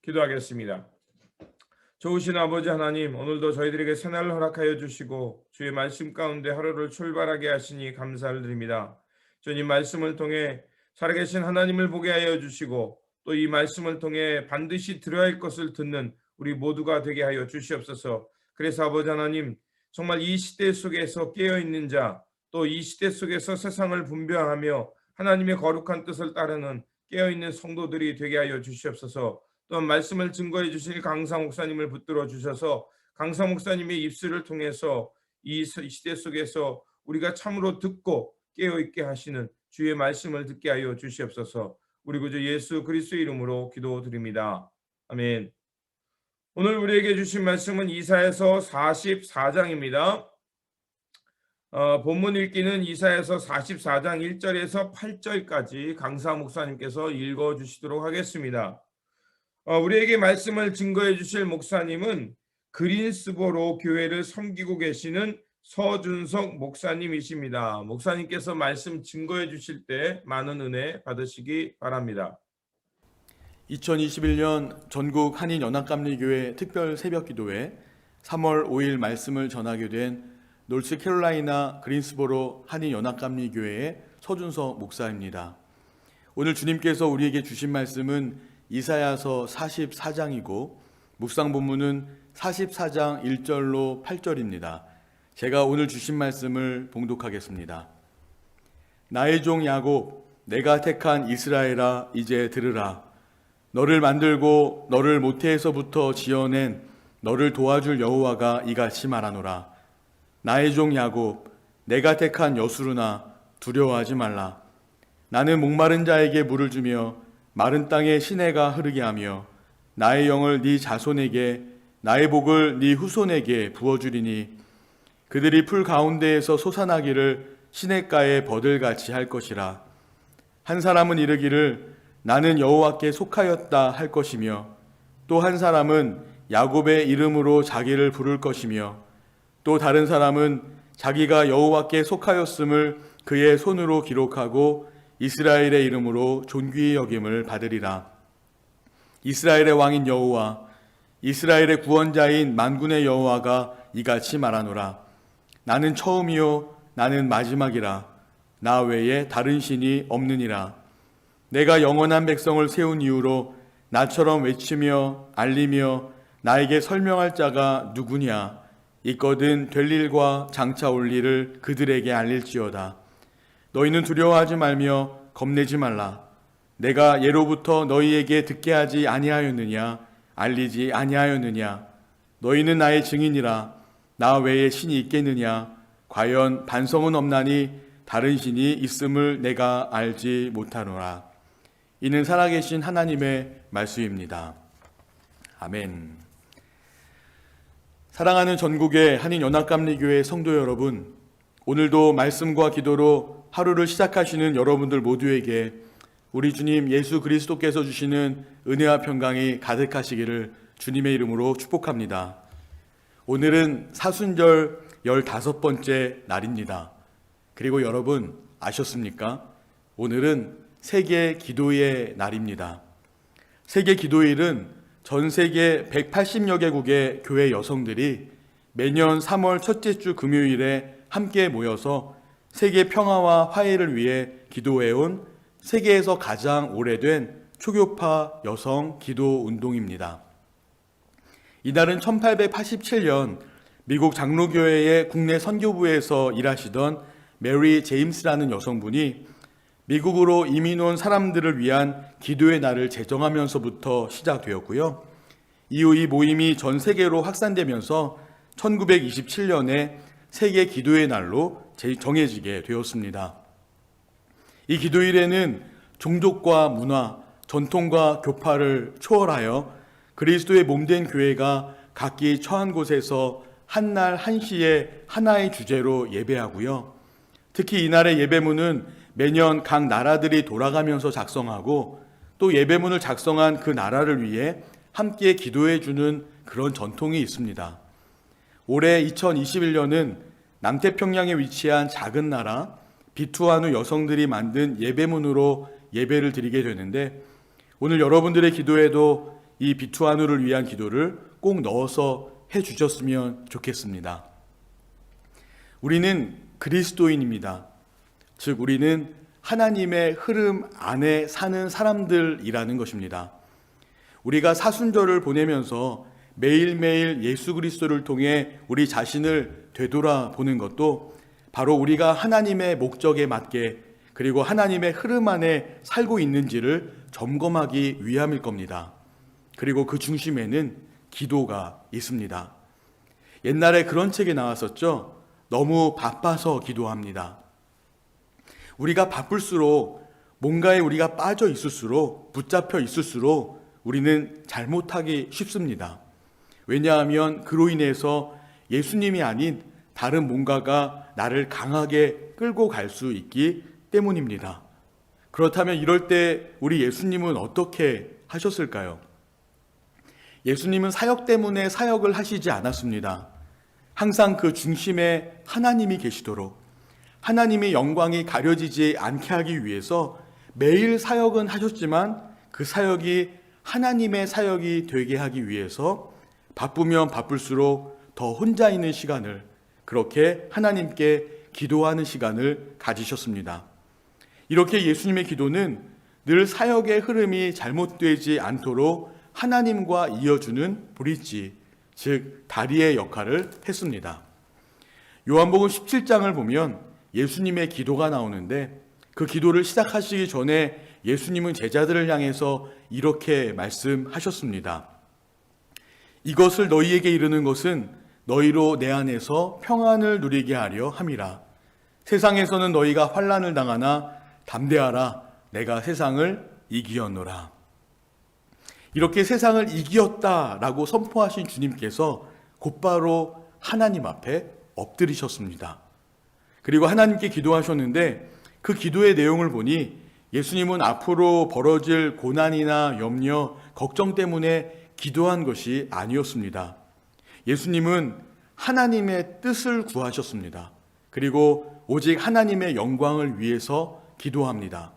기도하겠습니다. 좋으신 아버지 하나님, 오늘도 저희들에게 새날을 허락하여 주시고 주의 말씀 가운데 하루를 출발하게 하시니 감사를 드립니다. 주님 말씀을 통해 살아계신 하나님을 보게 하여 주시고 또 이 말씀을 통해 반드시 들어야 할 것을 듣는 우리 모두가 되게 하여 주시옵소서. 그래서 아버지 하나님, 정말 이 시대 속에서 깨어있는 자, 또 이 시대 속에서 세상을 분별하며 하나님의 거룩한 뜻을 따르는 깨어있는 성도들이 되게 하여 주시옵소서. 또한 말씀을 증거해 주실 강사 목사님을 붙들어 주셔서 강사 목사님의 입술을 통해서 이 시대 속에서 우리가 참으로 듣고 깨어있게 하시는 주의 말씀을 듣게 하여 주시옵소서. 우리 구주 예수 그리스도의 이름으로 기도드립니다. 아멘. 오늘 우리에게 주신 말씀은 이사야서 44장입니다. 본문 읽기는 이사야서 44장 1절에서 8절까지 강사 목사님께서 읽어주시도록 하겠습니다. 우리에게 말씀을 증거해 주실 목사님은 그린스보로 교회를 섬기고 계시는 서준석 목사님이십니다. 목사님께서 말씀 증거해 주실 때 많은 은혜 받으시기 바랍니다. 2021년 전국 한인연합감리교회 특별 새벽기도회 3월 5일 말씀을 전하게 된 노스캐롤라이나 그린스보로 한인연합감리교회의 서준석 목사입니다. 오늘 주님께서 우리에게 주신 말씀은 이사야서 44장이고 묵상 본문은 44장 1절로 8절입니다. 제가 오늘 주신 말씀을 봉독하겠습니다. 나의 종 야곱, 내가 택한 이스라엘아, 이제 들으라. 너를 만들고 너를 모태에서부터 지어낸 너를 도와줄 여호와가 이같이 말하노라. 나의 종 야곱, 내가 택한 여수르나 두려워하지 말라. 나는 목마른 자에게 물을 주며 마른 땅에 시내가 흐르게 하며 나의 영을 네 자손에게 나의 복을 네 후손에게 부어주리니 그들이 풀 가운데에서 솟아나기를 시냇가에 버들같이 할 것이라. 한 사람은 이르기를 나는 여호와께 속하였다 할 것이며 또 한 사람은 야곱의 이름으로 자기를 부를 것이며 또 다른 사람은 자기가 여호와께 속하였음을 그의 손으로 기록하고 이스라엘의 이름으로 존귀히 여김을 받으리라. 이스라엘의 왕인 여호와, 이스라엘의 구원자인 만군의 여호와가 이같이 말하노라. 나는 처음이요 나는 마지막이라. 나 외에 다른 신이 없느니라. 내가 영원한 백성을 세운 이후로 나처럼 외치며 알리며 나에게 설명할 자가 누구냐. 있거든 될 일과 장차 올 일을 그들에게 알릴지어다. 너희는 두려워하지 말며 겁내지 말라. 내가 예로부터 너희에게 듣게 하지 아니하였느냐, 알리지 아니하였느냐. 너희는 나의 증인이라. 나 외에 신이 있겠느냐. 과연 반성은 없나니 다른 신이 있음을 내가 알지 못하노라. 이는 살아계신 하나님의 말씀입니다. 아멘. 사랑하는 전국의 한인연합감리교회 성도 여러분, 오늘도 말씀과 기도로 하루를 시작하시는 여러분들 모두에게 우리 주님 예수 그리스도께서 주시는 은혜와 평강이 가득하시기를 주님의 이름으로 축복합니다. 오늘은 사순절 15번째 날입니다. 그리고 여러분 아셨습니까? 오늘은 세계 기도의 날입니다. 세계 기도일은 전 세계 180여 개국의 교회 여성들이 매년 3월 첫째 주 금요일에 함께 모여서 세계 평화와 화해를 위해 기도해온 세계에서 가장 오래된 초교파 여성 기도 운동입니다. 이날은 1887년 미국 장로교회의 국내 선교부에서 일하시던 메리 제임스라는 여성분이 미국으로 이민 온 사람들을 위한 기도의 날을 제정하면서부터 시작되었고요. 이후 이 모임이 전 세계로 확산되면서 1927년에 세계 기도의 날로 정해지게 되었습니다. 이 기도일에는 종족과 문화, 전통과 교파를 초월하여 그리스도의 몸된 교회가 각기 처한 곳에서 한날 한시에 하나의 주제로 예배하고요. 특히 이날의 예배문은 매년 각 나라들이 돌아가면서 작성하고 또 예배문을 작성한 그 나라를 위해 함께 기도해 주는 그런 전통이 있습니다. 올해 2021년은 남태평양에 위치한 작은 나라 비투아누 여성들이 만든 예배문으로 예배를 드리게 되는데 오늘 여러분들의 기도에도 이 비투아누를 위한 기도를 꼭 넣어서 해주셨으면 좋겠습니다. 우리는 그리스도인입니다. 즉 우리는 하나님의 흐름 안에 사는 사람들이라는 것입니다. 우리가 사순절을 보내면서 매일매일 예수 그리스도를 통해 우리 자신을 되돌아보는 것도 바로 우리가 하나님의 목적에 맞게 그리고 하나님의 흐름 안에 살고 있는지를 점검하기 위함일 겁니다. 그리고 그 중심에는 기도가 있습니다. 옛날에 그런 책이 나왔었죠. 너무 바빠서 기도합니다. 우리가 바쁠수록 뭔가에 우리가 빠져 있을수록 붙잡혀 있을수록 우리는 잘못하기 쉽습니다. 왜냐하면 그로 인해서 예수님이 아닌 다른 뭔가가 나를 강하게 끌고 갈 수 있기 때문입니다. 그렇다면 이럴 때 우리 예수님은 어떻게 하셨을까요? 예수님은 사역 때문에 사역을 하시지 않았습니다. 항상 그 중심에 하나님이 계시도록 하나님의 영광이 가려지지 않게 하기 위해서 매일 사역은 하셨지만 그 사역이 하나님의 사역이 되게 하기 위해서 바쁘면 바쁠수록 더 혼자 있는 시간을 그렇게 하나님께 기도하는 시간을 가지셨습니다. 이렇게 예수님의 기도는 늘 사역의 흐름이 잘못되지 않도록 하나님과 이어주는 브릿지, 즉 다리의 역할을 했습니다. 요한복음 17장을 보면 예수님의 기도가 나오는데 그 기도를 시작하시기 전에 예수님은 제자들을 향해서 이렇게 말씀하셨습니다. 이것을 너희에게 이르는 것은 너희로 내 안에서 평안을 누리게 하려 함이라. 세상에서는 너희가 환난을 당하나 담대하라. 내가 세상을 이기었노라. 이렇게 세상을 이기었다라고 선포하신 주님께서 곧바로 하나님 앞에 엎드리셨습니다. 그리고 하나님께 기도하셨는데 그 기도의 내용을 보니 예수님은 앞으로 벌어질 고난이나 염려, 걱정 때문에 기도한 것이 아니었습니다. 예수님은 하나님의 뜻을 구하셨습니다. 그리고 오직 하나님의 영광을 위해서 기도합니다.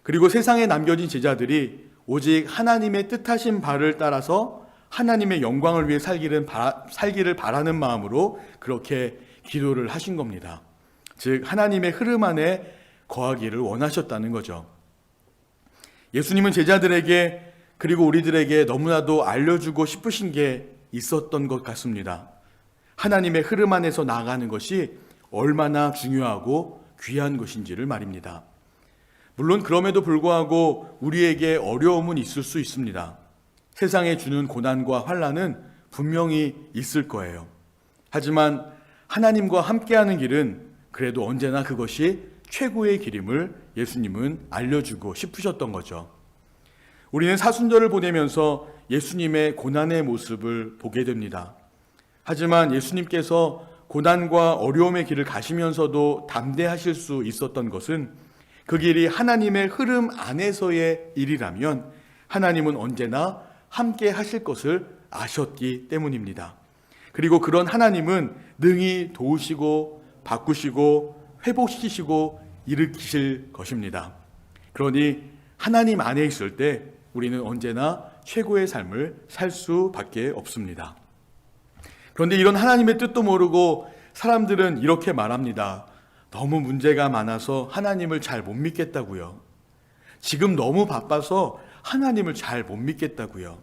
그리고 세상에 남겨진 제자들이 오직 하나님의 뜻하신 바를 따라서 하나님의 영광을 위해 살기를 바라는 마음으로 그렇게 기도를 하신 겁니다. 즉 하나님의 흐름 안에 거하기를 원하셨다는 거죠. 예수님은 제자들에게 그리고 우리들에게 너무나도 알려주고 싶으신 게 있었던 것 같습니다. 하나님의 흐름 안에서 나아가는 것이 얼마나 중요하고 귀한 것인지를 말입니다. 물론 그럼에도 불구하고 우리에게 어려움은 있을 수 있습니다. 세상에 주는 고난과 환난은 분명히 있을 거예요. 하지만 하나님과 함께하는 길은 그래도 언제나 그것이 최고의 길임을 예수님은 알려주고 싶으셨던 거죠. 우리는 사순절을 보내면서 예수님의 고난의 모습을 보게 됩니다. 하지만 예수님께서 고난과 어려움의 길을 가시면서도 담대하실 수 있었던 것은 그 길이 하나님의 흐름 안에서의 일이라면 하나님은 언제나 함께 하실 것을 아셨기 때문입니다. 그리고 그런 하나님은 능히 도우시고 바꾸시고 회복시키시고 일으키실 것입니다. 그러니 하나님 안에 있을 때 우리는 언제나 최고의 삶을 살 수밖에 없습니다. 그런데 이런 하나님의 뜻도 모르고 사람들은 이렇게 말합니다. 너무 문제가 많아서 하나님을 잘 못 믿겠다고요. 지금 너무 바빠서 하나님을 잘 못 믿겠다고요.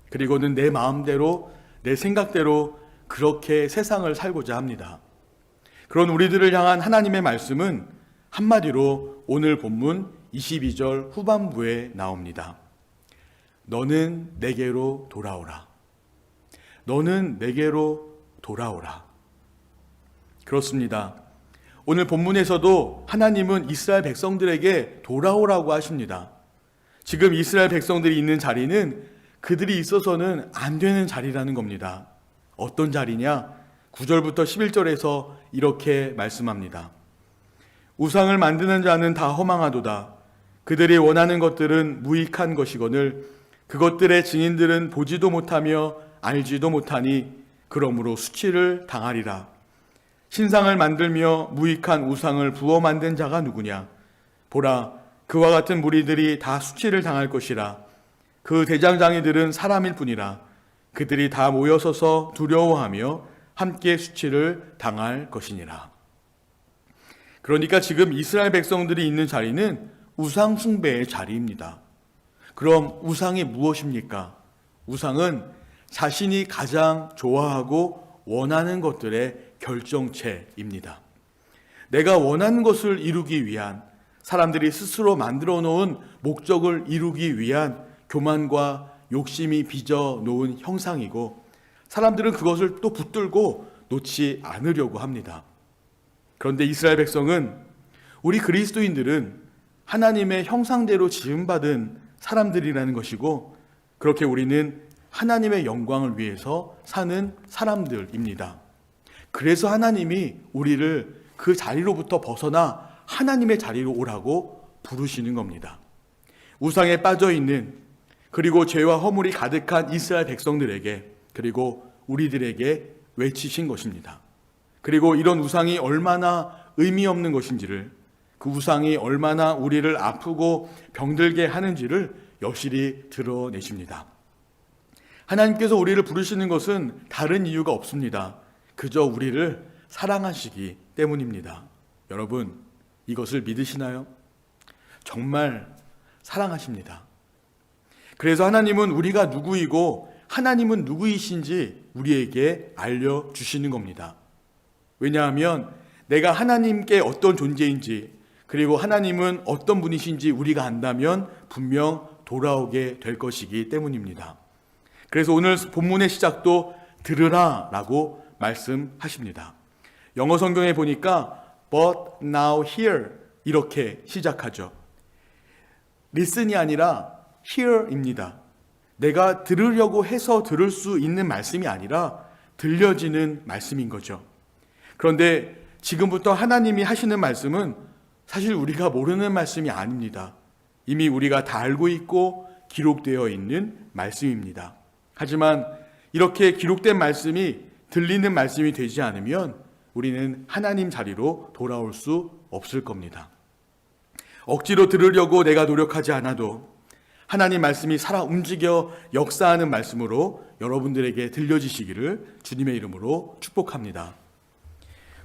그리고는 내 마음대로 내 생각대로 그렇게 세상을 살고자 합니다. 그런 우리들을 향한 하나님의 말씀은 한마디로 오늘 본문 22절 후반부에 나옵니다. 너는 내게로 돌아오라. 너는 내게로 돌아오라. 그렇습니다. 오늘 본문에서도 하나님은 이스라엘 백성들에게 돌아오라고 하십니다. 지금 이스라엘 백성들이 있는 자리는 그들이 있어서는 안 되는 자리라는 겁니다. 어떤 자리냐? 9절부터 11절에서 이렇게 말씀합니다. 우상을 만드는 자는 다 허망하도다. 그들이 원하는 것들은 무익한 것이거늘 그것들의 증인들은 보지도 못하며 알지도 못하니 그러므로 수치를 당하리라. 신상을 만들며 무익한 우상을 부어 만든 자가 누구냐? 보라, 그와 같은 무리들이 다 수치를 당할 것이라. 그 대장장이들은 사람일 뿐이라 그들이 다 모여서서 두려워하며 함께 수치를 당할 것이니라. 그러니까 지금 이스라엘 백성들이 있는 자리는 우상 숭배의 자리입니다. 그럼 우상이 무엇입니까? 우상은 자신이 가장 좋아하고 원하는 것들의 결정체입니다. 내가 원하는 것을 이루기 위한, 사람들이 스스로 만들어 놓은 목적을 이루기 위한 교만과 욕심이 빚어 놓은 형상이고, 사람들은 그것을 또 붙들고 놓지 않으려고 합니다. 그런데 이스라엘 백성은, 우리 그리스도인들은 하나님의 형상대로 지음받은 사람들이라는 것이고, 그렇게 우리는 하나님의 영광을 위해서 사는 사람들입니다. 그래서 하나님이 우리를 그 자리로부터 벗어나 하나님의 자리로 오라고 부르시는 겁니다. 우상에 빠져 있는, 그리고 죄와 허물이 가득한 이스라엘 백성들에게, 그리고 우리들에게 외치신 것입니다. 그리고 이런 우상이 얼마나 의미 없는 것인지를, 그 우상이 얼마나 우리를 아프고 병들게 하는지를 여실히 드러내십니다. 하나님께서 우리를 부르시는 것은 다른 이유가 없습니다. 그저 우리를 사랑하시기 때문입니다. 여러분, 이것을 믿으시나요? 정말 사랑하십니다. 그래서 하나님은 우리가 누구이고 하나님은 누구이신지 우리에게 알려주시는 겁니다. 왜냐하면 내가 하나님께 어떤 존재인지, 그리고 하나님은 어떤 분이신지 우리가 안다면 분명 돌아오게 될 것이기 때문입니다. 그래서 오늘 본문의 시작도 들으라 라고 말씀하십니다. 영어 성경에 보니까 But now hear 이렇게 시작하죠. listen이 아니라 hear입니다. 내가 들으려고 해서 들을 수 있는 말씀이 아니라 들려지는 말씀인 거죠. 그런데 지금부터 하나님이 하시는 말씀은 사실 우리가 모르는 말씀이 아닙니다. 이미 우리가 다 알고 있고 기록되어 있는 말씀입니다. 하지만 이렇게 기록된 말씀이 들리는 말씀이 되지 않으면 우리는 하나님 자리로 돌아올 수 없을 겁니다. 억지로 들으려고 내가 노력하지 않아도 하나님 말씀이 살아 움직여 역사하는 말씀으로 여러분들에게 들려지시기를 주님의 이름으로 축복합니다.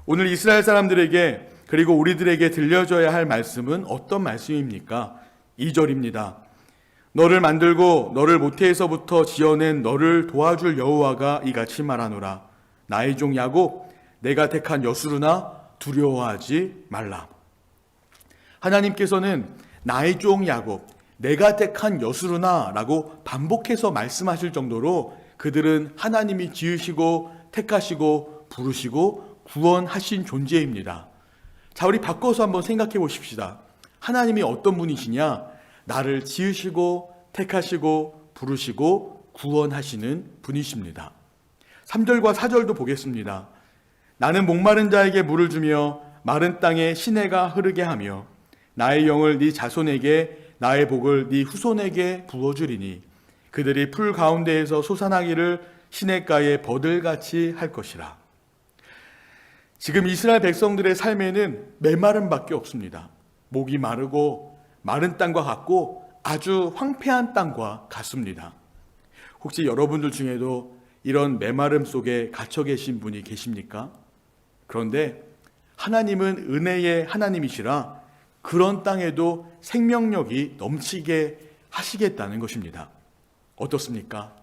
오늘 이스라엘 사람들에게, 그리고 우리들에게 들려져야 할 말씀은 어떤 말씀입니까? 2절입니다. 너를 만들고 너를 모태에서부터 지어낸 너를 도와줄 여호와가 이같이 말하노라. 나의 종 야곱, 내가 택한 여수르나 두려워하지 말라. 하나님께서는 나의 종 야곱, 내가 택한 여수르나 라고 반복해서 말씀하실 정도로 그들은 하나님이 지으시고 택하시고 부르시고 구원하신 존재입니다. 자, 우리 바꿔서 한번 생각해 보십시다. 하나님이 어떤 분이시냐? 나를 지으시고 택하시고 부르시고 구원하시는 분이십니다. 3절과 4절도 보겠습니다. 나는 목마른 자에게 물을 주며 마른 땅에 시내가 흐르게 하며 나의 영을 네 자손에게, 나의 복을 네 후손에게 부어주리니 그들이 풀 가운데에서 솟아나기를 시냇가에 버들같이 할 것이라. 지금 이스라엘 백성들의 삶에는 메마름밖에 없습니다. 목이 마르고 마른 땅과 같고 아주 황폐한 땅과 같습니다. 혹시 여러분들 중에도 이런 메마름 속에 갇혀 계신 분이 계십니까? 그런데 하나님은 은혜의 하나님이시라 그런 땅에도 생명력이 넘치게 하시겠다는 것입니다. 어떻습니까?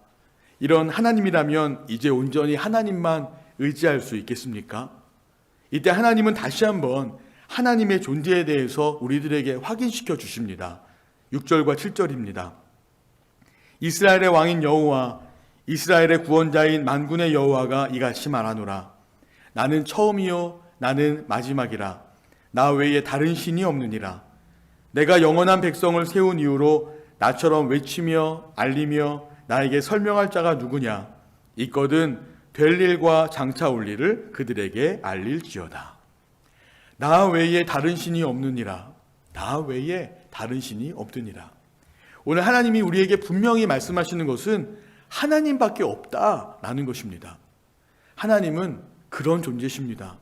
이런 하나님이라면 이제 온전히 하나님만 의지할 수 있겠습니까? 이때 하나님은 다시 한번 하나님의 존재에 대해서 우리들에게 확인시켜 주십니다. 6절과 7절입니다. 이스라엘의 왕인 여호와, 이스라엘의 구원자인 만군의 여호와가 이같이 말하노라. 나는 처음이요 나는 마지막이라. 나 외에 다른 신이 없느니라. 내가 영원한 백성을 세운 이후로 나처럼 외치며 알리며 나에게 설명할 자가 누구냐? 있거든 될 일과 장차 올 일을 그들에게 알릴지어다. 나 외에 다른 신이 없느니라. 나 외에 다른 신이 없느니라. 오늘 하나님이 우리에게 분명히 말씀하시는 것은 하나님밖에 없다라는 것입니다. 하나님은 그런 존재십니다.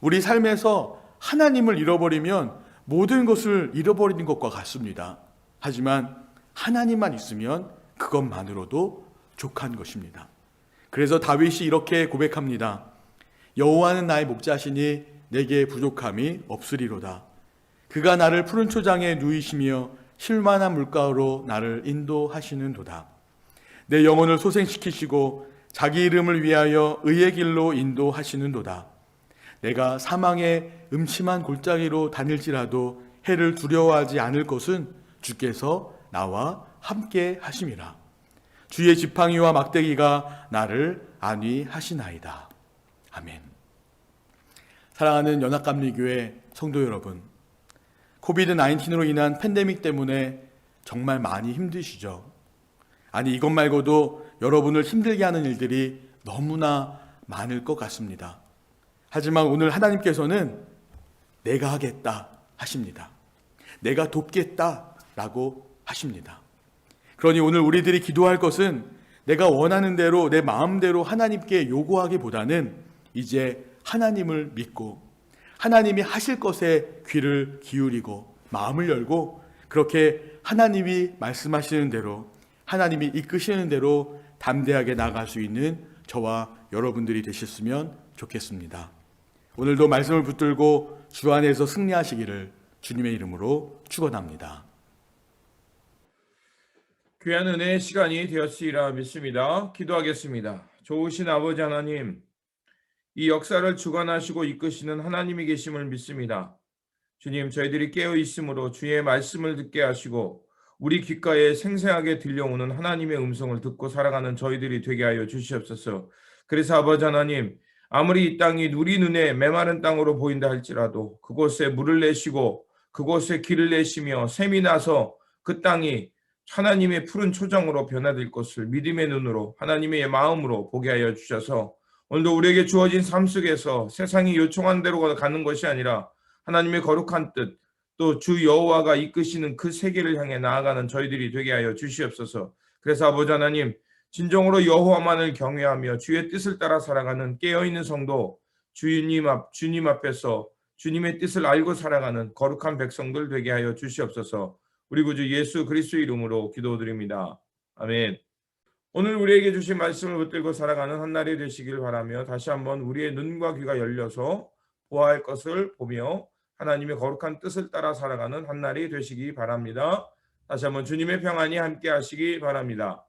우리 삶에서 하나님을 잃어버리면 모든 것을 잃어버리는 것과 같습니다. 하지만 하나님만 있으면 그것만으로도 족한 것입니다. 그래서 다윗이 이렇게 고백합니다. 여호와는 나의 목자시니 내게 부족함이 없으리로다. 그가 나를 푸른 초장에 누이시며 쉴만한 물가로 나를 인도하시는도다. 내 영혼을 소생시키시고 자기 이름을 위하여 의의 길로 인도하시는도다. 내가 사망의 음침한 골짜기로 다닐지라도 해를 두려워하지 않을 것은 주께서 나와 함께 하심이라. 주의 지팡이와 막대기가 나를 안위하시나이다. 아멘. 사랑하는 연합감리교회 성도 여러분, 코비드-19으로 인한 팬데믹 때문에 정말 많이 힘드시죠? 아니, 이것 말고도 여러분을 힘들게 하는 일들이 너무나 많을 것 같습니다. 하지만 오늘 하나님께서는 내가 하겠다 하십니다. 내가 돕겠다라고 하십니다. 그러니 오늘 우리들이 기도할 것은 내가 원하는 대로 내 마음대로 하나님께 요구하기보다는 이제 하나님을 믿고 하나님이 하실 것에 귀를 기울이고 마음을 열고 그렇게 하나님이 말씀하시는 대로 하나님이 이끄시는 대로 담대하게 나아갈 수 있는 저와 여러분들이 되셨으면 좋겠습니다. 오늘도 말씀을 붙들고 주 안에서 승리하시기를 주님의 이름으로 축원합니다. 귀한 은혜의 시간이 되었으리라 믿습니다. 기도하겠습니다. 좋으신 아버지 하나님, 이 역사를 주관하시고 이끄시는 하나님이 계심을 믿습니다. 주님, 저희들이 깨어 있으므로 주의 말씀을 듣게 하시고 우리 귓가에 생생하게 들려오는 하나님의 음성을 듣고 살아가는 저희들이 되게 하여 주시옵소서. 그래서 아버지 하나님, 아무리 이 땅이 누리 눈에 메마른 땅으로 보인다 할지라도 그곳에 물을 내시고 그곳에 길을 내시며 샘이 나서 그 땅이 하나님의 푸른 초장으로 변화될 것을 믿음의 눈으로 하나님의 마음으로 보게 하여 주셔서 오늘도 우리에게 주어진 삶 속에서 세상이 요청한 대로 가는 것이 아니라 하나님의 거룩한 뜻, 또 주 여호와가 이끄시는 그 세계를 향해 나아가는 저희들이 되게 하여 주시옵소서. 그래서 아버지 하나님, 진정으로 여호와만을 경외하며 주의 뜻을 따라 살아가는 깨어있는 성도, 주님 앞에서 주님의 뜻을 알고 살아가는 거룩한 백성들 되게 하여 주시옵소서. 우리 구주 예수 그리스도의 이름으로 기도드립니다. 아멘. 오늘 우리에게 주신 말씀을 붙들고 살아가는 한 날이 되시길 바라며 다시 한번 우리의 눈과 귀가 열려서 보아할 것을 보며 하나님의 거룩한 뜻을 따라 살아가는 한 날이 되시기 바랍니다. 다시 한번 주님의 평안이 함께 하시기 바랍니다.